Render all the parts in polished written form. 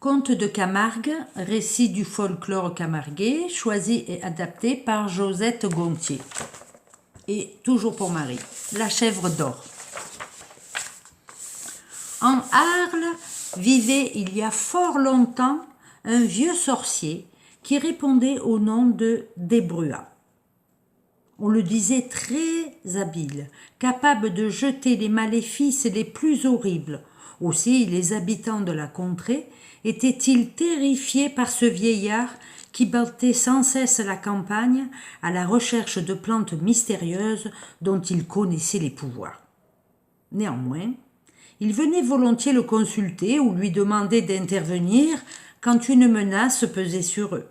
Conte de Camargue, récit du folklore camarguais, choisi et adapté par Josette Gontier. Et toujours pour Marie, la chèvre d'or. En Arles vivait il y a fort longtemps un vieux sorcier qui répondait au nom de Desbruats. On le disait très habile, capable de jeter les maléfices les plus horribles. Aussi, les habitants de la contrée étaient-ils terrifiés par ce vieillard qui battait sans cesse la campagne à la recherche de plantes mystérieuses dont il connaissait les pouvoirs. Néanmoins, ils venaient volontiers le consulter ou lui demander d'intervenir quand une menace pesait sur eux.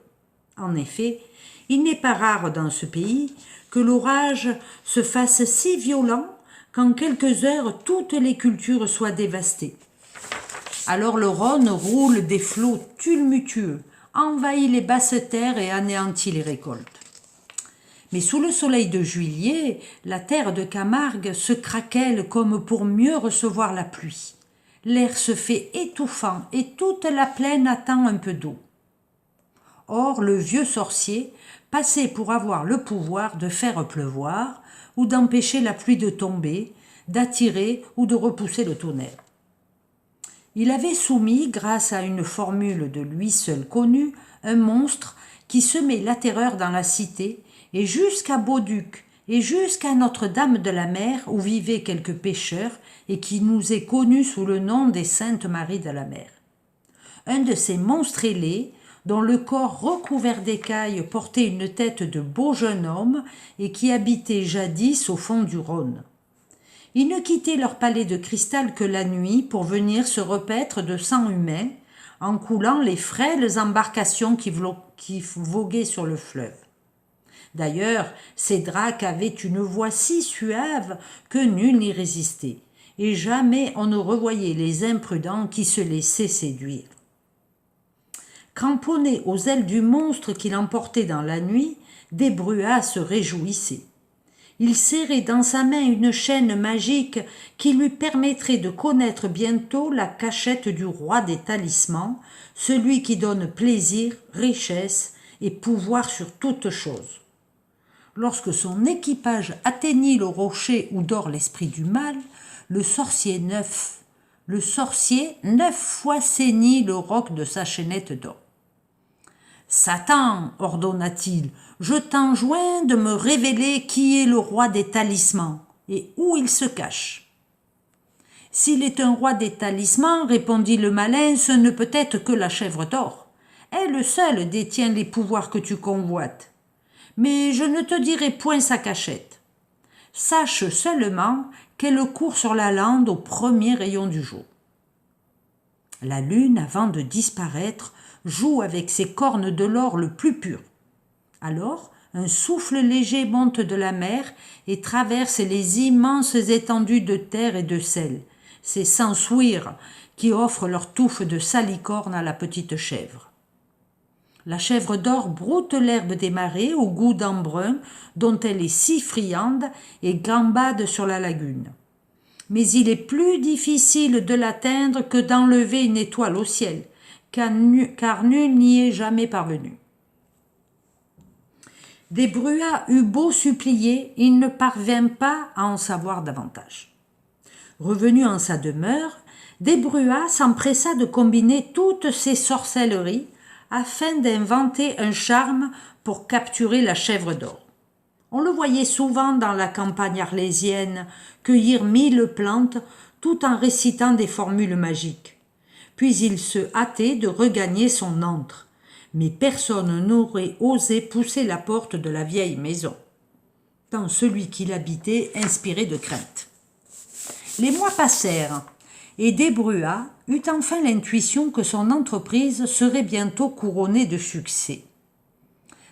En effet, il n'est pas rare dans ce pays que l'orage se fasse si violent qu'en quelques heures toutes les cultures soient dévastées. Alors le Rhône roule des flots tumultueux, envahit les basses terres et anéantit les récoltes. Mais sous le soleil de juillet, la terre de Camargue se craquelle comme pour mieux recevoir la pluie. L'air se fait étouffant et toute la plaine attend un peu d'eau. Or, le vieux sorcier passait pour avoir le pouvoir de faire pleuvoir ou d'empêcher la pluie de tomber, d'attirer ou de repousser le tonnerre. Il avait soumis, grâce à une formule de lui seul connue, un monstre qui semait la terreur dans la cité et jusqu'à Bauduc et jusqu'à Notre-Dame de la Mer où vivaient quelques pêcheurs et qui nous est connu sous le nom des Saintes Maries de la Mer. Un de ces monstres ailés, dont le corps recouvert d'écailles portait une tête de beau jeune homme et qui habitait jadis au fond du Rhône. Ils ne quittaient leur palais de cristal que la nuit pour venir se repaître de sang humain en coulant les frêles embarcations qui voguaient sur le fleuve. D'ailleurs, ces dracs avaient une voix si suave que nul n'y résistait, et jamais on ne revoyait les imprudents qui se laissaient séduire. Cramponné aux ailes du monstre qu'il emportait dans la nuit, Desbruats se réjouissait. Il serrait dans sa main une chaîne magique qui lui permettrait de connaître bientôt la cachette du roi des talismans, celui qui donne plaisir, richesse et pouvoir sur toute chose. Lorsque son équipage atteignit le rocher où dort l'esprit du mal, le sorcier neuf fois ceignit le roc de sa chaînette d'or. « Satan, ordonna-t-il, je t'enjoins de me révéler qui est le roi des talismans et où il se cache. »« S'il est un roi des talismans, répondit le malin, ce ne peut être que la chèvre d'or. Elle seule détient les pouvoirs que tu convoites. Mais je ne te dirai point sa cachette. Sache seulement qu'elle court sur la lande au premier rayon du jour. La lune, avant de disparaître, joue avec ses cornes de l'or le plus pur. Alors, un souffle léger monte de la mer et traverse les immenses étendues de terre et de sel. C'est Sansouire qui offre leur touffe de salicorne à la petite chèvre. La chèvre d'or broute l'herbe des marais au goût d'embrun dont elle est si friande et gambade sur la lagune. Mais il est plus difficile de l'atteindre que d'enlever une étoile au ciel, car nul n'y est jamais parvenu. Desbruats eut beau supplier, il ne parvint pas à en savoir davantage. Revenu en sa demeure, Desbruats s'empressa de combiner toutes ses sorcelleries afin d'inventer un charme pour capturer la chèvre d'or. On le voyait souvent dans la campagne arlésienne cueillir 1000 plantes tout en récitant des formules magiques. Puis il se hâtait de regagner son antre, mais personne n'aurait osé pousser la porte de la vieille maison, tant celui qui l'habitait inspirait de crainte. Les mois passèrent, et Desbruats eut enfin l'intuition que son entreprise serait bientôt couronnée de succès.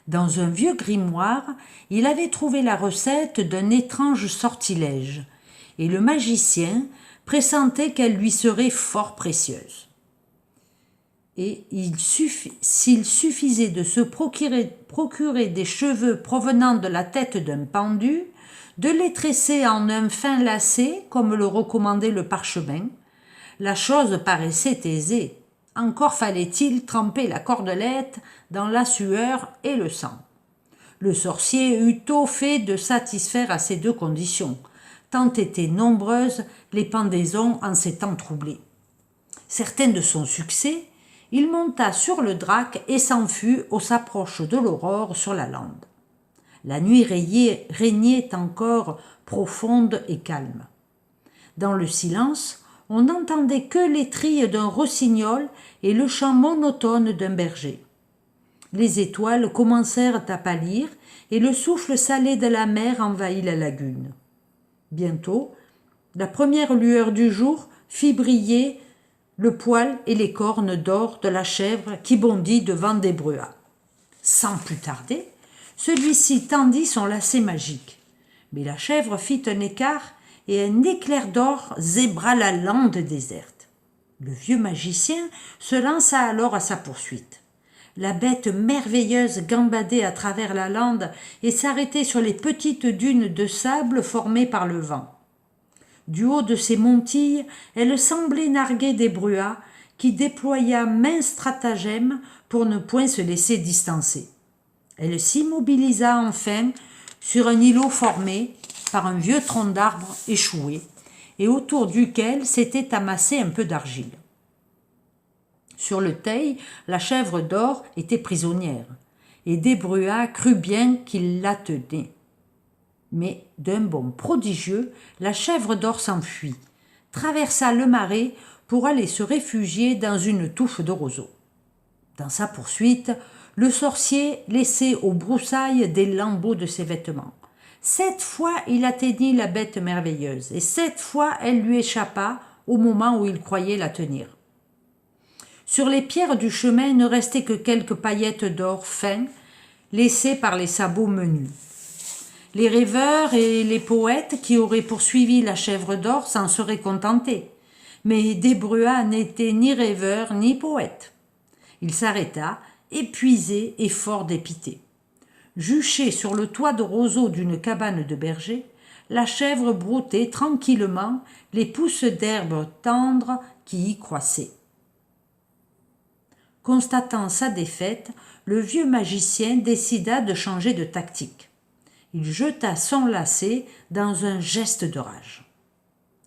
Dans un vieux grimoire, il avait trouvé la recette d'un étrange sortilège, et le magicien pressentait qu'elle lui serait fort précieuse. Et s'il suffisait de se procurer des cheveux provenant de la tête d'un pendu, de les tresser en un fin lacet, comme le recommandait le parchemin, la chose paraissait aisée. Encore fallait-il tremper la cordelette dans la sueur et le sang. Le sorcier eut tôt fait de satisfaire à ces deux conditions, tant étaient nombreuses les pendaisons en ces temps troublés. Certain de son succès, il monta sur le drac et s'enfuit au s'approche de l'aurore sur la lande. La nuit régnait encore profonde et calme. Dans le silence, on n'entendait que les trilles d'un rossignol et le chant monotone d'un berger. Les étoiles commencèrent à pâlir et le souffle salé de la mer envahit la lagune. Bientôt, la première lueur du jour fit briller le poil et les cornes d'or de la chèvre qui bondit devant Desbruats. Sans plus tarder, celui-ci tendit son lacet magique. Mais la chèvre fit un écart et un éclair d'or zébra la lande déserte. Le vieux magicien se lança alors à sa poursuite. La bête merveilleuse gambadait à travers la lande et s'arrêtait sur les petites dunes de sable formées par le vent. Du haut de ses montilles, elle semblait narguer Desbruats, qui déploya maints stratagèmes pour ne point se laisser distancer. Elle s'immobilisa enfin sur un îlot formé par un vieux tronc d'arbre échoué et autour duquel s'était amassé un peu d'argile. Sur le teil, la chèvre d'or était prisonnière, et Desbruats crut bien qu'il la tenait. Mais d'un bond prodigieux, la chèvre d'or s'enfuit, traversa le marais pour aller se réfugier dans une touffe de roseaux. Dans sa poursuite, le sorcier laissait aux broussailles des lambeaux de ses vêtements. 7 fois il atteignit la bête merveilleuse, et 7 fois elle lui échappa au moment où il croyait la tenir. Sur les pierres du chemin ne restaient que quelques paillettes d'or fin, laissées par les sabots menus. Les rêveurs et les poètes qui auraient poursuivi la chèvre d'or s'en seraient contentés, mais Desbruats n'était ni rêveur ni poète. Il s'arrêta, épuisé et fort dépité. Juché sur le toit de roseau d'une cabane de berger, la chèvre broutait tranquillement les pousses d'herbes tendres qui y croissaient. Constatant sa défaite, le vieux magicien décida de changer de tactique. Il jeta son lacet dans un geste de rage.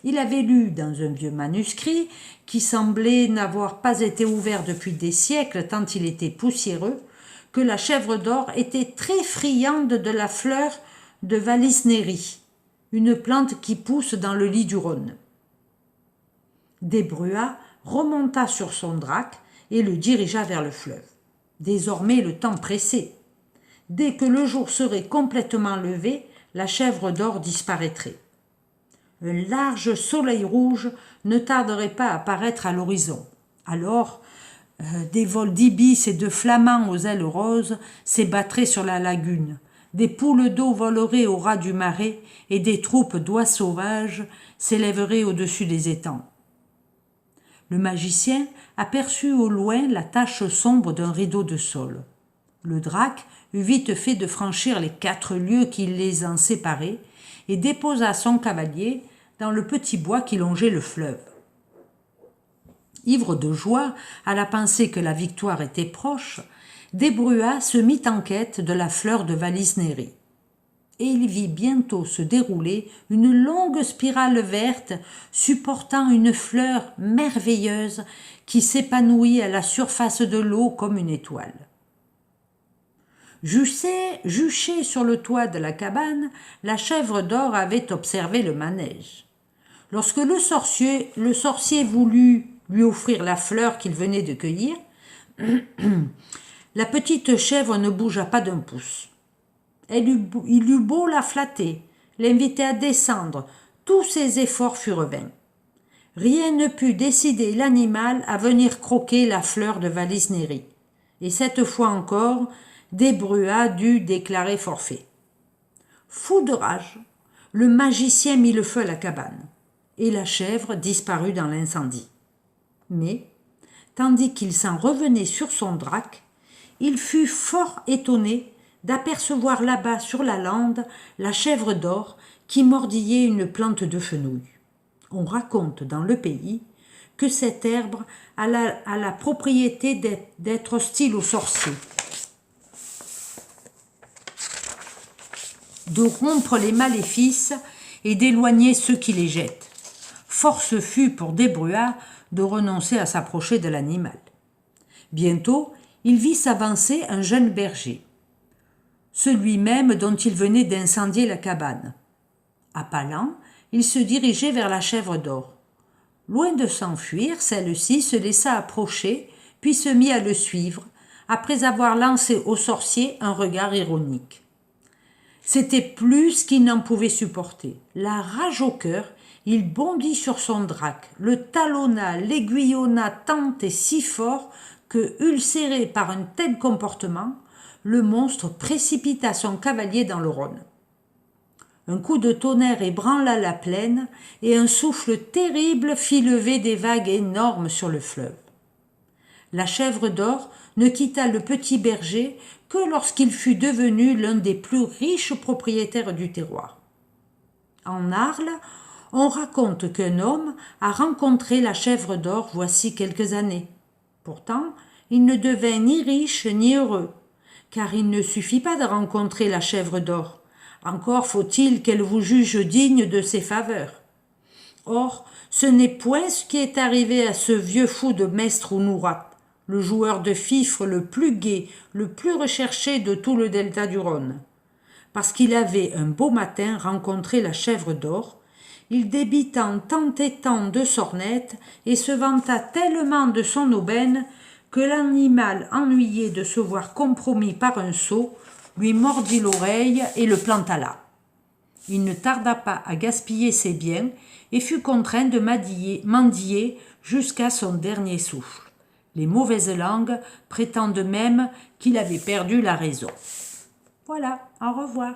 Il avait lu dans un vieux manuscrit, qui semblait n'avoir pas été ouvert depuis des siècles tant il était poussiéreux, que la chèvre d'or était très friande de la fleur de Vallisnérie, une plante qui pousse dans le lit du Rhône. Desbruats remonta sur son drac et le dirigea vers le fleuve. Désormais le temps pressait. Dès que le jour serait complètement levé, la chèvre d'or disparaîtrait. Un large soleil rouge ne tarderait pas à apparaître à l'horizon. Alors, des vols d'ibis et de flamands aux ailes roses s'ébattraient sur la lagune. Des poules d'eau voleraient au ras du marais et des troupes d'oies sauvages s'élèveraient au-dessus des étangs. Le magicien aperçut au loin la tache sombre d'un rideau de saule. Le drac eut vite fait de franchir les 4 lieues qui les en séparaient et déposa son cavalier dans le petit bois qui longeait le fleuve. Ivre de joie à la pensée que la victoire était proche, Desbruats se mit en quête de la fleur de Vallisnérie. Et il vit bientôt se dérouler une longue spirale verte supportant une fleur merveilleuse qui s'épanouit à la surface de l'eau comme une étoile. Juché sur le toit de la cabane, la chèvre d'or avait observé le manège. Lorsque le sorcier voulut lui offrir la fleur qu'il venait de cueillir, la petite chèvre ne bougea pas d'un pouce. Il eut beau la flatter, l'inviter à descendre, tous ses efforts furent vains. Rien ne put décider l'animal à venir croquer la fleur de Vallisnérie. Et cette fois encore, Desbruats dut déclarer forfait. Fou de rage, le magicien mit le feu à la cabane, et la chèvre disparut dans l'incendie. Mais, tandis qu'il s'en revenait sur son drac, il fut fort étonné d'apercevoir là-bas sur la lande la chèvre d'or qui mordillait une plante de fenouil. On raconte dans le pays que cette herbe a la propriété d'être hostile aux sorciers, de rompre les maléfices et d'éloigner ceux qui les jettent. Force fut pour Desbruats de renoncer à s'approcher de l'animal. Bientôt, il vit s'avancer un jeune berger, celui même dont il venait d'incendier la cabane. Appelant, il se dirigeait vers la chèvre d'or. Loin de s'enfuir, celle-ci se laissa approcher, puis se mit à le suivre, après avoir lancé au sorcier un regard ironique. C'était plus qu'il n'en pouvait supporter. La rage au cœur, il bondit sur son drac, le talonna, l'aiguillonna tant et si fort que, ulcéré par un tel comportement, le monstre précipita son cavalier dans le Rhône. Un coup de tonnerre ébranla la plaine et un souffle terrible fit lever des vagues énormes sur le fleuve. La chèvre d'or ne quitta le petit berger que lorsqu'il fut devenu l'un des plus riches propriétaires du terroir. En Arles, on raconte qu'un homme a rencontré la chèvre d'or voici quelques années. Pourtant, il ne devint ni riche ni heureux, car il ne suffit pas de rencontrer la chèvre d'or. Encore faut-il qu'elle vous juge digne de ses faveurs. Or, ce n'est point ce qui est arrivé à ce vieux fou de Mestre Ounourat, le joueur de fifre le plus gai, le plus recherché de tout le delta du Rhône. Parce qu'il avait un beau matin rencontré la chèvre d'or, il débita en tant et tant de sornettes et se vanta tellement de son aubaine que l'animal, ennuyé de se voir compromis par un sot, lui mordit l'oreille et le planta là. Il ne tarda pas à gaspiller ses biens et fut contraint de mendier jusqu'à son dernier souffle. Les mauvaises langues prétendent même qu'il avait perdu la raison. Voilà, au revoir.